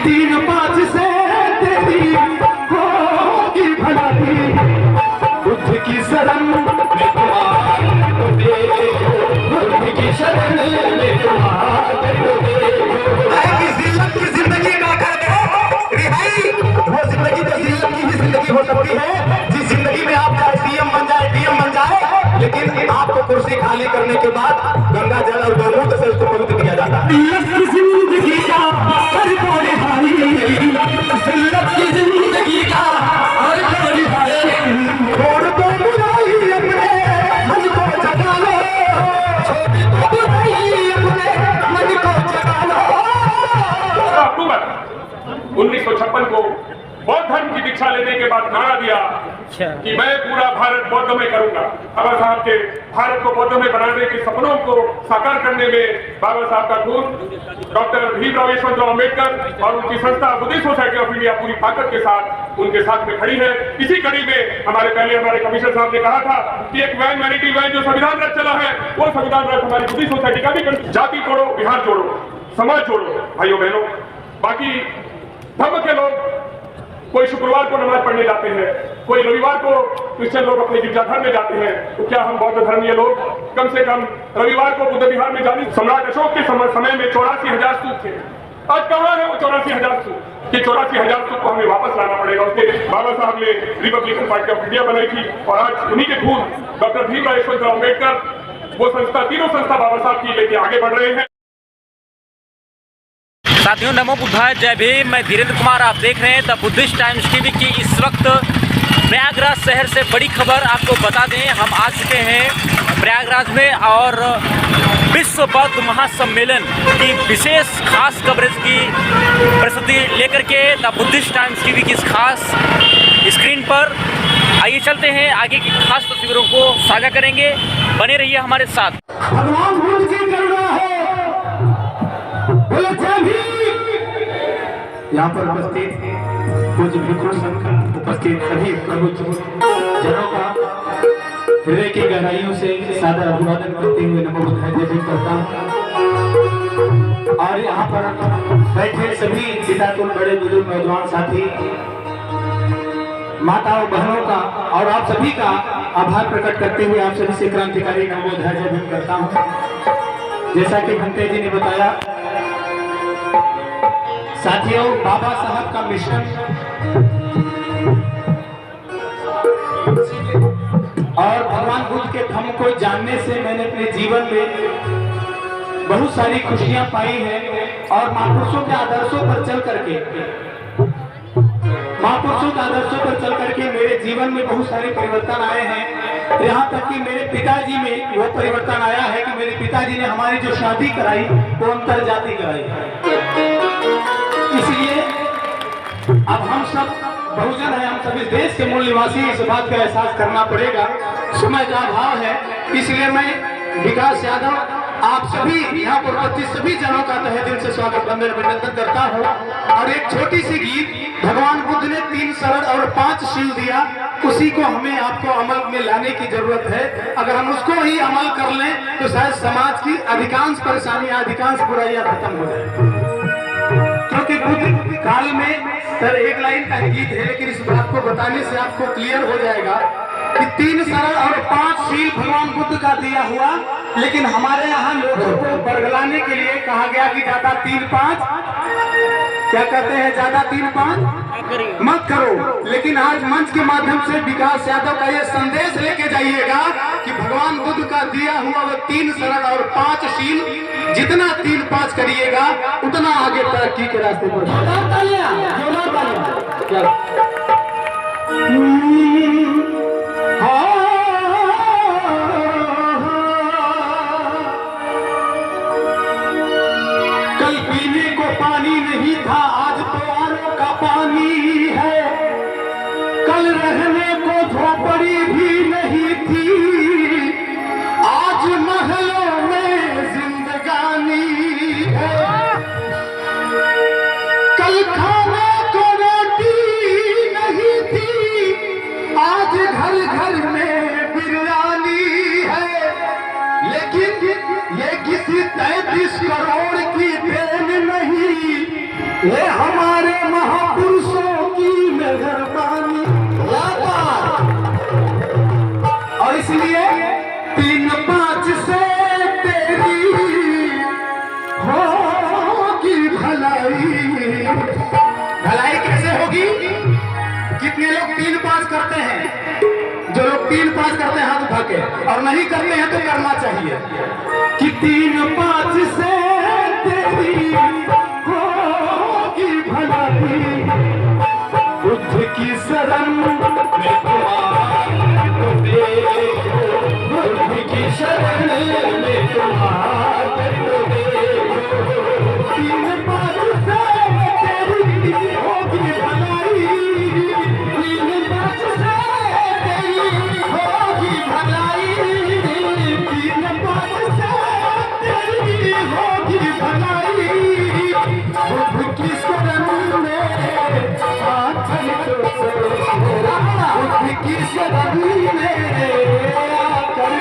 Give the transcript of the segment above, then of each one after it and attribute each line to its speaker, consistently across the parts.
Speaker 1: 3-5 से तेरी होगी भलाई, बुद्ध की शरण में तुम्हारे को देखो, बुद्ध की शरण में तुम्हारे को देखो। जिल्लत की जिंदगी ना कर दो रिहाई, वो जिंदगी तो जिल्लत की भी जिंदगी हो सकती है, जिस जिंदगी में आपका डीएम बन जाए, डीएम बन जाए, लेकिन आपको कुर्सी खाली करने के बाद गंगा जल और गौमूत्र से उसको पवित्र किया जाता है। जिंदगी का हर कोई भाई, जिल्लत की जिंदगी का हर कोई भाई, छोड़ दो बुराई अपने मन को जगा लो, छोड़ दो बुराई अपने मन को जगा लो।
Speaker 2: अक्टूबर 1956 को बौद्ध धर्म की दीक्षा लेने के बाद नारा दिया कि मैं पूरा भारत बौद्ध में करूंगा। बाबा साहब के भारत को बौद्ध में बनाने के सपनों को साकार करने में बाबा साहब का खून, डॉक्टर भीमराव यशवंतराव अम्बेडकर और उनकी संस्था बुद्धिस्ट सोसाइटी ऑफ इंडिया पूरी ताकत के साथ उनके साथ में खड़ी है। इसी कड़ी में हमारे कमिश्नर साहब ने कहा था कि एक वैन वैनिटी वैन जो संविधान रथ चला है, वो संविधान रथ हमारी बुद्धिस्ट सोसाइटी का भी। जाति तोड़ो, बिहार जोड़ो, समाज जोड़ो भाइयों बहनों। बाकी धर्म के लोग कोई शुक्रवार को नमाज पढ़ने जाते हैं, कोई रविवार को क्रिश्चियन लोग अपने गिरजाघर में जाते हैं, तो क्या हम बौद्ध धर्मीय लोग कम से कम रविवार को बुद्ध विहार में जाने? सम्राट अशोक के समय में 84,000 स्तूप थे। आज कहाँ है वो 84,000 स्तूप? कि 84,000 स्तूप को हमें वापस लाना पड़ेगा। उसके बाबा साहब ने रिपब्लिकन पार्टी ऑफ इंडिया बनाई थी और आज उन्हीं के खून डॉक्टर भीमराव यशवंतराव अम्बेडकर वो संस्था, तीनों संस्था बाबा साहब की लेके आगे बढ़ रहे हैं।
Speaker 3: साथियों, नमो बुद्धाय, जय भीम। मैं धीरेन्द्र कुमार, आप देख रहे हैं द बुद्धिस्ट टाइम्स टीवी की इस वक्त प्रयागराज शहर से बड़ी खबर आपको बता दें। हम आ चुके हैं प्रयागराज में और विश्व बौद्ध महासम्मेलन की विशेष खास कवरेज की प्रस्तुति लेकर के द बुद्धिस्ट टाइम्स टीवी की इस खास स्क्रीन पर आइए चलते हैं, आगे की खास तस्वीरों को साझा करेंगे। बने रहिए हमारे साथ।
Speaker 1: भगवान बुद्ध की करुणा है, यहाँ पर उपस्थित कुछ भिक्षु संघ उपस्थित सभी प्रमुख जनों का हृदय की गहराइयों से सादर अभिवादन करते हुए नमो बुद्धाय जय भीम करता हूँ। और यहाँ पर बैठे सभी पिता तुम बड़े बुजुर्ग नौजवान साथी, माताओं बहनों का और आप सभी का आभार प्रकट करते हुए आप सभी से क्रांतिकारी नमो बुद्धाय जय भीम करता हूँ। जैसा कि घंटे जी ने बताया साथियों, बाबा साहब का मिशन और भगवान बुद्ध के धम्म को जानने से मैंने अपने जीवन में बहुत सारी खुशियां पाई हैं और महापुरुषों के आदर्शों पर चल करके मेरे जीवन में बहुत सारे परिवर्तन आए हैं। यहाँ तक कि मेरे पिताजी में वो परिवर्तन आया है कि मेरे पिताजी ने हमारी जो शादी कराई वो अंतर जाति कराई। इसलिए अब हम सब बहुजन है, हम सभी देश के मूल निवासी, इस बात का एहसास करना पड़ेगा। समय का अभाव है, इसलिए मैं विकास यादव आप सभी यहाँ पर उपस्थित सभी जनों का तहे दिल से स्वागत अभिनंदन करता हूँ। और एक छोटी सी गीत, भगवान बुद्ध ने 3 सरल और 5 शील दिया, उसी को हमें आपको अमल में लाने की जरूरत है। अगर हम उसको ही अमल कर लें तो शायद समाज की अधिकांश परेशानियां, अधिकांश बुराइयां खत्म हो जाए। क्योंकि बुद्ध काल में सर एक लाइन का गीत है, लेकिन इस बात को बताने से आपको क्लियर हो जाएगा कि 3 सरल और 5 शील भगवान बुद्ध का दिया हुआ, लेकिन हमारे यहाँ लोगों को बरगलाने के लिए कहा गया कि ज्यादा 3-5 क्या कहते हैं, ज्यादा 3-5 मत करो। लेकिन आज मंच के माध्यम से विकास यादव का ये संदेश लेके जाइएगा कि भगवान बुद्ध का दिया हुआ वो 3 सरल और 5 शील, जितना 3-5 करिएगा उतना आगे तरक्की के रास्ते पर। कल पीने को पानी नहीं था, आज तो का पानी है। कल रहने को झोपड़ी भी नहीं थी, आज महलों में जिंदगानी है। कल खाने को रोटी नहीं थी, आज घर घर में बिरयानी है। लेकिन ये किसी 33 करोड़ की देन नहीं, ये हम हमारे महापुरुषों की मेहरबानी। और इसलिए 3-5 से तेरी होगी भलाई। भलाई कैसे होगी? कितने लोग 3-5 करते हैं? जो लोग 3-5 करते हैं हाथ उठा के, और नहीं करते हैं तो करना चाहिए कि 3-5 से तेरी होगी भलाई। बुद्ध की शरण में तुम्हारे बुद्ध की शरण में तुम्हारे 3-5 से तेरी होगी भलाई। 3-5 से तेरी होगी भलाई। 3-5 से तेरी होगी भलाई। बुद्ध की शरण में आकर बुद्ध की शरण में आकर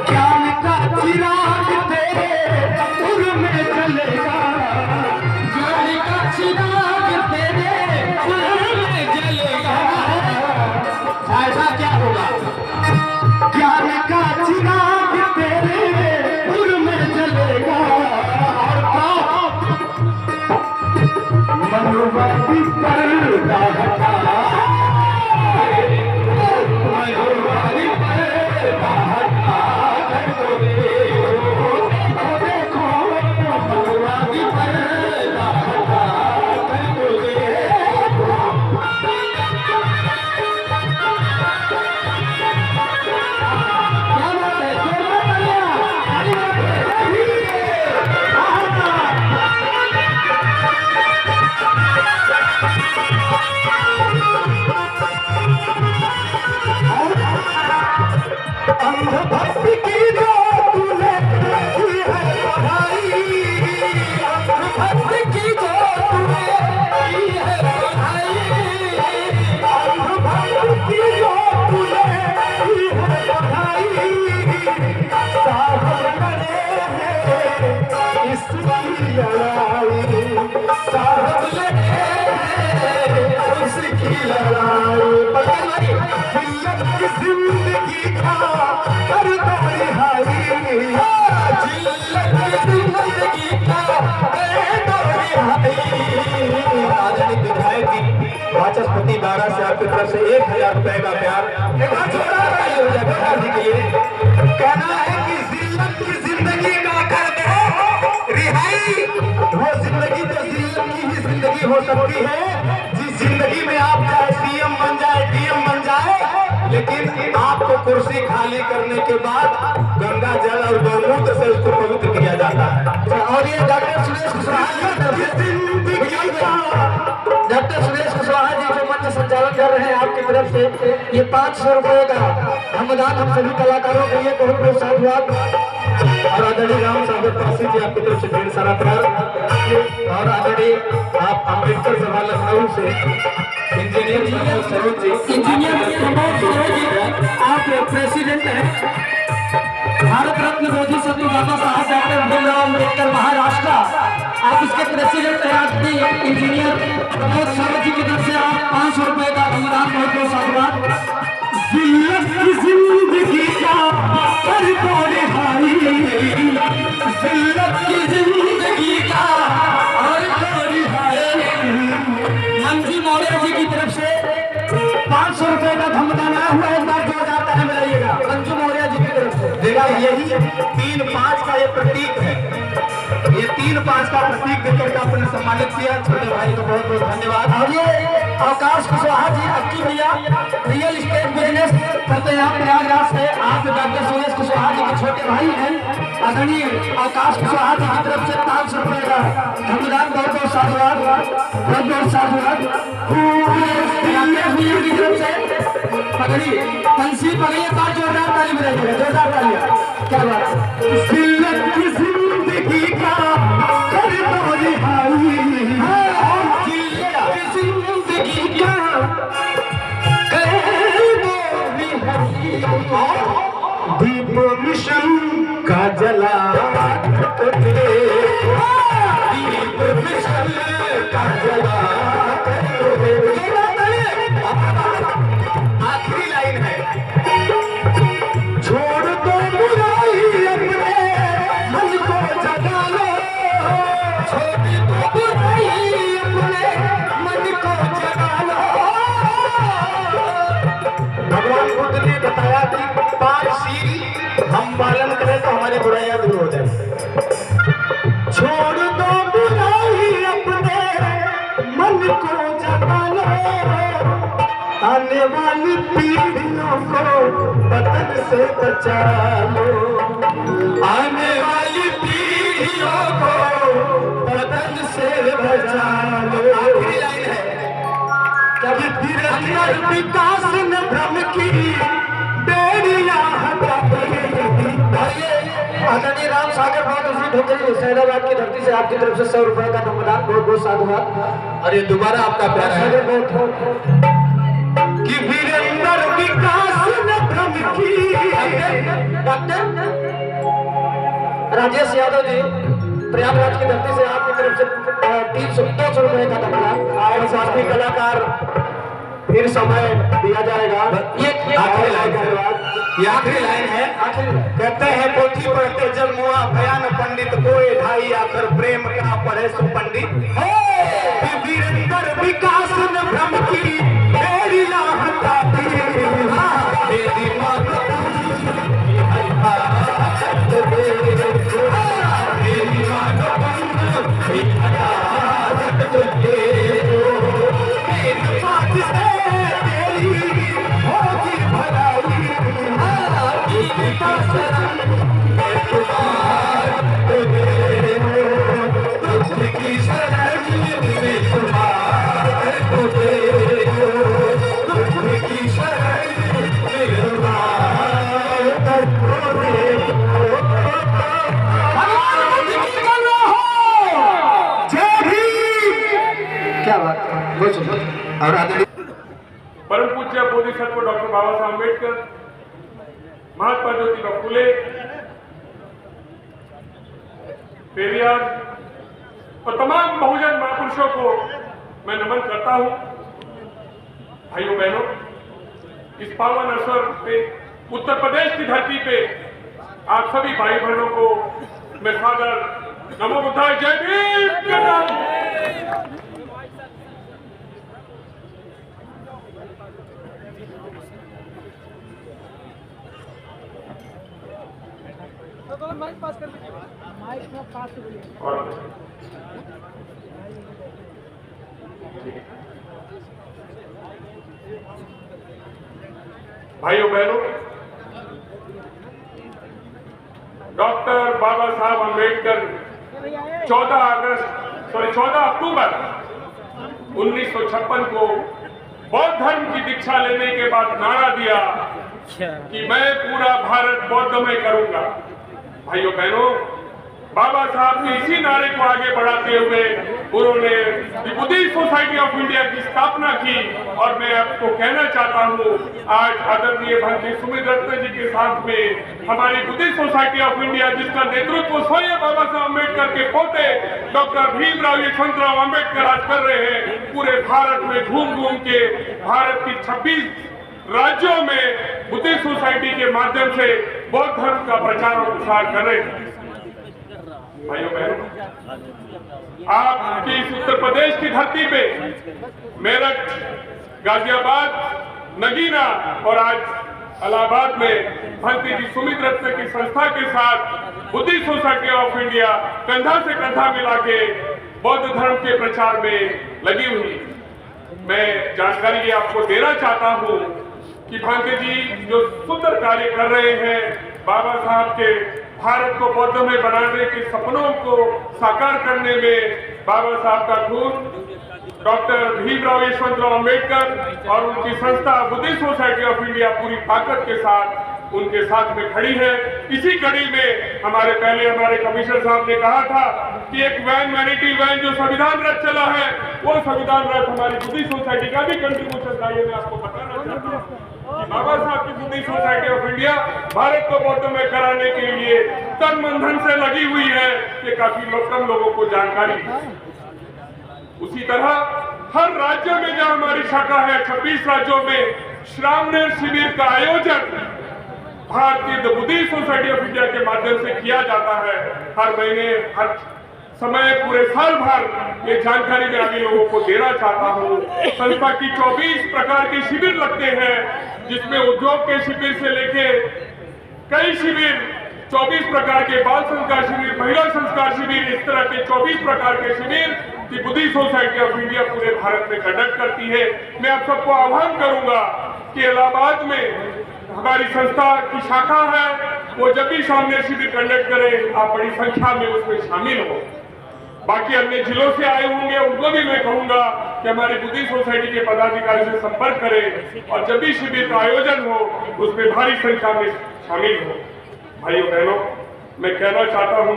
Speaker 1: ज्ञान का चिराग तेरे उर में जलेगा। ज्ञान का चिराग तेरे उर में जलेगा। ऐसा क्या होगा? ज्ञान का चिराग तेरे उर में जलेगा। और मनोवादी पर्दा हटा, मनोवादी पर्दा हटा कर दो देखो, मनोवादी पर्दा हटा कर दो क्या बात है? अंधभक्ति की जो तूने की है पढ़ाई। अंधभक्ति की जो तूने की है पढ़ाई। अंधभक्ति की जो तूने की है पढ़ाई। साहब लड़े हैं इसकी लड़ाई। साहब लड़े हैं इसकी लड़ाई। जिल्लत की जिंदगी का कर दो रिहाई। जिल्लत की जिंदगी का कर दो रिहाई। आदरणीय विधायक जी, वाचस्पति बारा से आपकी तरफ से 1000 रुपए का प्यार के लिए कहना है कि जिल्लत की जिंदगी का कर दो रिहाई। वो जिंदगी तो जिल्लत की ही जिंदगी हो सकती है जिस जिंदगी में आप चाहे सीएम बन जाए, डीएम बन जाए, लेकिन आपको कुर्सी खाली करने के बाद गंगा जल और गौमूत्र से उसको पवित्र किया जाता है। और ये डॉक्टर सुरेश कुशवाहा जी जो मंच संचालन कर रहे हैं आपकी तरफ से, ये 500 रुपए का अनुदान हम सभी कलाकारों के लिए बहुत बहुत साधुवाद। और आदरणीय राम सागर पासी जी आपकी तरफ से ढेर सारा प्यार। और आदरणीय आप अम्बेडकर सभा लखनऊ से इंजीनियर सरोज जी, इंजीनियर आप प्रेसिडेंट हैं भारत रत्न मोदी सदगुरु बाबा साहब डॉक्टर भीमराव अम्बेडकर महाराष्ट्र। आप इसके प्रेसिडेंट हैं। आपकी इंजीनियर प्रमोद सरोज जी की तरफ से आप 500 रुपए का अनुदान बहुत बहुत साधुवाद। जिल्लत की जिंदगी का कर दो रिहाई। जिल्लत की जिंदगी का कर दो रिहाई। मंजू मौर्य जी की तरफ से 500 रुपए का धमदान आया हुआ है। एक बार जो जाता है मिलाइएगा मंजू मौर्य जी की तरफ से। देखा, यही 3-5 का ये प्रतीक है। ये 3-5 का प्रतीक देकर के आपने सम्मानित किया। छोटे भाई को बहुत बहुत धन्यवाद। और ये अवकाश कुशवाहा जी अक्की भैया रियल एस्टेट बिजनेस करते हैं प्रयागराज से। आप डॉक्टर सुरेश कुशवाहा जी के छोटे भाई हैं। आदरणीय अवकाश कुशवाहा जी की तरफ से 500 रुपए का धन्यवाद। बहुत बहुत साधुवाद, बहुत बहुत साधुवाद। की तरफ से पकड़ी पंसी पकड़िए, 5 जोरदार ताली बजाइए, जोरदार ताली। क्या बात है? जिल्लत की जिंदगी का कर दो रिहाई। जिल्लत की जिंदगी का कर दो रिहाई। दीप मिशन का जला दीप भगवान बुद्ध ने बताया कि 5 शील हम पालन करें तो हमारी बुराइयां दूर हो जाए। छोड़ दो बुराई अपने मन को जगा लो, आने वाली पीढ़ियों को बदन से बचा लो, आने वाली पीढ़ियों को बदन से बचा लो। आखिरी लाइन है, कभी निरंतर विकास न भ्रम की बेड़ियां हटा। आदरणीय राम सागर बहादुर ढोकरी हुसैनाबाद की धरती से आपकी तरफ से 100 रुपए का नमदान, बहुत बहुत साधुवाद। और ये दोबारा आपका प्यार है कि वीरेंद्र विकास न भ्रम की। डॉक्टर राजेश यादव जी प्रयागराज की धरती से आपकी तरफ से 200 रुपए का नमदान। और शास्त्रीय कलाकार फिर समय दिया जाएगा। ये आखिरी लाइन है, ये आखिरी लाइन है। कहते हैं पोथी पढ़ते जब मुआ बयान पंडित कोई ढाई आकर प्रेम का पढ़े सो पंडित। वीरेंद्र विकास न भ्रम की बेड़ियां हटाती, मेरी मां
Speaker 2: परम पूज्य बोधिसत्व डॉक्टर बाबा साहब अम्बेडकर, महात्मा ज्योतिबा फुले, पेरियार और तमाम बहुजन महापुरुषों को मैं नमन करता हूं। भाइयों बहनों, इस पावन अवसर पे उत्तर प्रदेश की धरती पे आप सभी भाई बहनों को मैं सादर नमो बुद्धाय जय भीम कहता हूं।
Speaker 4: माइक पास कर दीजिए, माइक में पास से बोलिए।
Speaker 2: भाइयों बहनों, डॉक्टर बाबा साहब अम्बेडकर 14 अक्टूबर 1956 को बौद्ध धर्म की दीक्षा लेने के बाद नारा दिया कि मैं पूरा भारत बौद्धमय करूंगा। भाइयों बहनों, बाबा साहब के इसी नारे को आगे बढ़ाते हुए उन्होंने बुद्धिस्ट सोसाइटी ऑफ इंडिया की स्थापना की। और मैं आपको कहना चाहता हूँ, आज आदरणीय भाई सुमित रत्न जी के साथ में हमारी बुद्धिस्ट सोसाइटी ऑफ इंडिया, जिसका नेतृत्व स्वयं बाबा साहब अम्बेडकर के पोते डॉक्टर भीमराव यशवंतराव अम्बेडकर आज कर रहे हैं, पूरे भारत में घूम घूम के भारत की 26 राज्यों में बुद्धिस्ट सोसाइटी के माध्यम से बौद्ध धर्म का प्रचार और प्रसार कर रहे हैं। भाइयों बहनों, आपकी इस उत्तर प्रदेश की धरती पे मेरठ, गाजियाबाद, नगीना और आज इलाहाबाद में भंती जी सुमित रत्न की संस्था के साथ बुद्धिस्ट सोसाइटी ऑफ इंडिया कंधा से कंधा मिला के बौद्ध धर्म के प्रचार में लगी हुई। मैं जानकारी आपको देना चाहता हूँ कि भांति जी जो सुंदर कार्य कर रहे हैं, बाबा साहब के भारत को बौद्धमय बनाने के सपनों को साकार करने में बाबा साहब का खून, डॉक्टर भीमराव यशवंतराव अम्बेडकर और उनकी संस्था बुद्धिस्ट सोसाइटी ऑफ इंडिया पूरी ताकत के साथ उनके साथ में खड़ी है। इसी कड़ी में हमारे कमिश्नर साहब ने कहा था कि एक वैनिटी वैन जो संविधान रथ चला है, वो संविधान रथ हमारी बुद्धिस्ट सोसाइटी का भी कंट्रीब्यूशन था। ये मैं आपको बताना चाहता हूँ। बाबा साहब की Buddhist society of India Bharat को बौद्धमय कराने के लिए तन मन धन से लगी हुई है, ये काफी कम लोगों को जानकारी है। उसी तरह हर राज्य में जहां हमारी शाखा है, 26 राज्यों में श्रामणेर शिविर का आयोजन भारतीय बुद्धिस्ट सोसाइटी ऑफ इंडिया के माध्यम से किया जाता है। हर महीने, हर समय पूरे साल भर ये जानकारी मैं अभी लोगों को देना चाहता हूँ। संस्था की 24 प्रकार के शिविर लगते हैं, जिसमें उद्योग के शिविर से लेके कई शिविर, 24 प्रकार के बाल संस्कार शिविर, महिला संस्कार शिविर, इस तरह के 24 प्रकार के शिविर की बुद्धिस्ट सोसाइटी ऑफ इंडिया पूरे भारत में कंडक्ट करती है। मैं आप सबको आह्वान करूंगा कि इलाहाबाद में हमारी संस्था की शाखा है, वो जब भी सामने शिविर कंडक्ट करे, आप बड़ी संख्या में उसमें शामिल हो। बाकी अन्य जिलों से आए होंगे, उनको भी मैं कहूंगा कि हमारी बुद्धिस्ट सोसाइटी के पदाधिकारी से संपर्क करें और जब भी शिविर का आयोजन हो उसमें भारी संख्या में शामिल हो। भाइयों बहनों, मैं कहना चाहता हूं,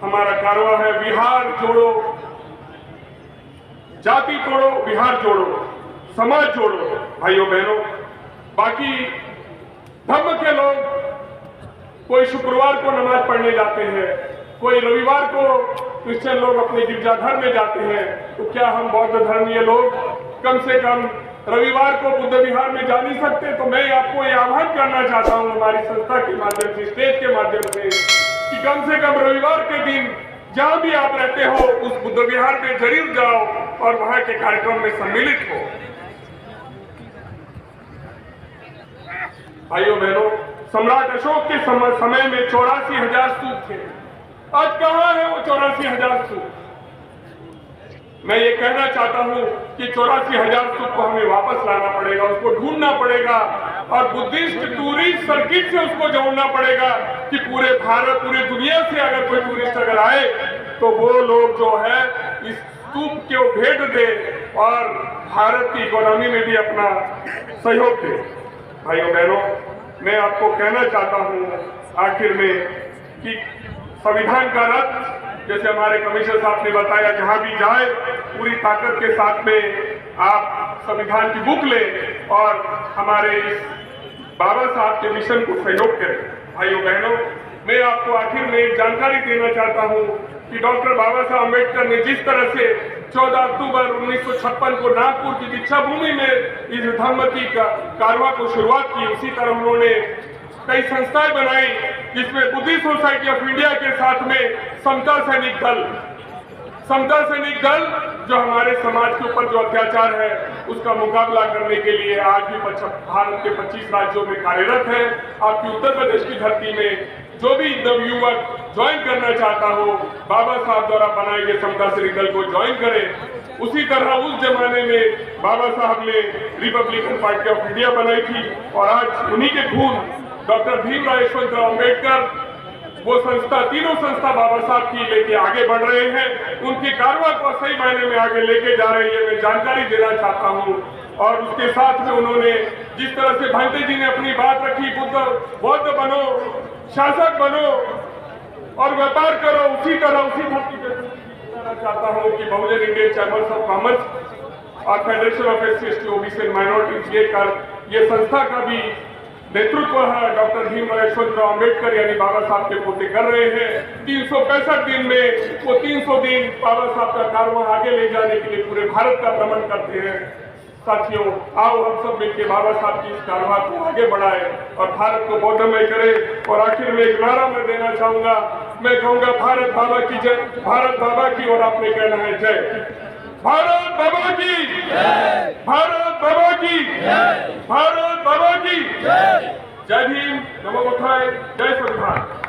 Speaker 2: हमारा कारवा है बिहार जोड़ो, जाति तोड़ो, बिहार जोड़ो, समाज जोड़ो। भाइयों बहनों, बाकी धर्म के लोग कोई शुक्रवार को नमाज पढ़ने जाते हैं, कोई रविवार को क्रिश्चियन लोग अपने गिरजाघर में जाते हैं, तो क्या हम बौद्ध धर्मीय लोग कम से कम रविवार को बुद्ध विहार में जा नहीं सकते? तो मैं आपको ये आह्वान करना चाहता हूं हमारी संस्था के माध्यम से, स्टेज के माध्यम से, कि कम से कम रविवार के दिन जहां भी आप रहते हो उस बुद्ध विहार में जरूर जाओ और वहां के कार्यक्रम में सम्मिलित हो। भाइयों बहनों, सम्राट अशोक के समय में 84,000 स्तूप थे। आज कहां है वो 84,000 स्तूप? मैं ये कहना चाहता हूं कि 84,000 स्तूप को हमें वापस लाना पड़ेगा, उसको ढूंढना पड़ेगा और बुद्धिस्ट टूरिस्ट सर्किट से उसको जोड़ना पड़ेगा कि पूरे भारत, पूरी दुनिया से अगर कोई टूरिस्ट अगर आए तो वो लोग जो है इस स्तूप को भेंट दे और भारत की इकोनॉमी में भी अपना सहयोग दे। भाइयों बहनों, मैं आपको कहना चाहता हूं आखिर में कि संविधान का रथ, जैसे हमारे कमिश्नर साहब ने बताया, जहां भी जाए पूरी ताकत के साथ में आप संविधान की बुक लें और हमारे इस बाबा साहब के मिशन को सहयोग करें। भाइयों बहनों, मैं आपको आखिर में एक जानकारी देना चाहता हूं कि डॉक्टर बाबा साहब अम्बेडकर ने जिस तरह से 14 अक्टूबर 1956 को नागपुर की दीक्षा भूमि में इस धर्मती का कारवा को शुरुआत की, उसी तरह उन्होंने कई संस्थाएं बनाई, जिसमें बुद्धिस्ट सोसाइटी ऑफ इंडिया के साथ में समता सैनिक दल जो हमारे समाज के ऊपर जो अत्याचार है उसका मुकाबला करने के लिए आज भी भारत के 25 राज्यों में कार्यरत है। आपकी उत्तर प्रदेश की धरती में जो भी नवयुवक ज्वाइन करना चाहता हो, बाबा साहब द्वारा बनाए गए समता सैनिक दल को ज्वाइन करें। उसी तरह उस जमाने में बाबा साहब ने रिपब्लिकन पार्टी ऑफ इंडिया बनाई थी और आज उन्हीं के खून डॉक्टर भीमराव यशवंतराव अम्बेडकर वो संस्था, तीनों संस्था बाबा साहब की लेके आगे बढ़ रहे हैं, उनकी कारवा को सही मायने में आगे लेके जा रही है। मैं जानकारी देना चाहता हूं और उसके साथ में उन्होंने जिस तरह से भांते जी ने अपनी बात रखी, बौद्ध बनो, शासक बनो और व्यापार करो, उसी तरह उसी धरती पे कहना चाहता हूं कि बहुजन इंडियन चैम्बर्स ऑफ कॉमर्स और federation of SC OBC and minorities ये संस्था का भी नेतृत्व है डॉक्टर भीमराव यशवंतराव अम्बेडकर यानी बाबा साहब के पोते कर रहे हैं। 365 दिन में वो 300 दिन बाबा साहब का कारवां आगे ले जाने के लिए पूरे भारत का भ्रमण करते हैं। साथियों, आओ हम सब मिलकर बाबा साहब की इस कारवां को आगे बढ़ाए और भारत को बौद्धमय करें। और आखिर में एक नारा मैं देना चाहूंगा, मैं कहूंगा भारत बाबा की जय, भारत बाबा की, और आपने कहना है जय भारत बाबा की, भारत बाबा की, भारत बाबा की। जय भीम, नमो बुद्धाय, जय संविधान।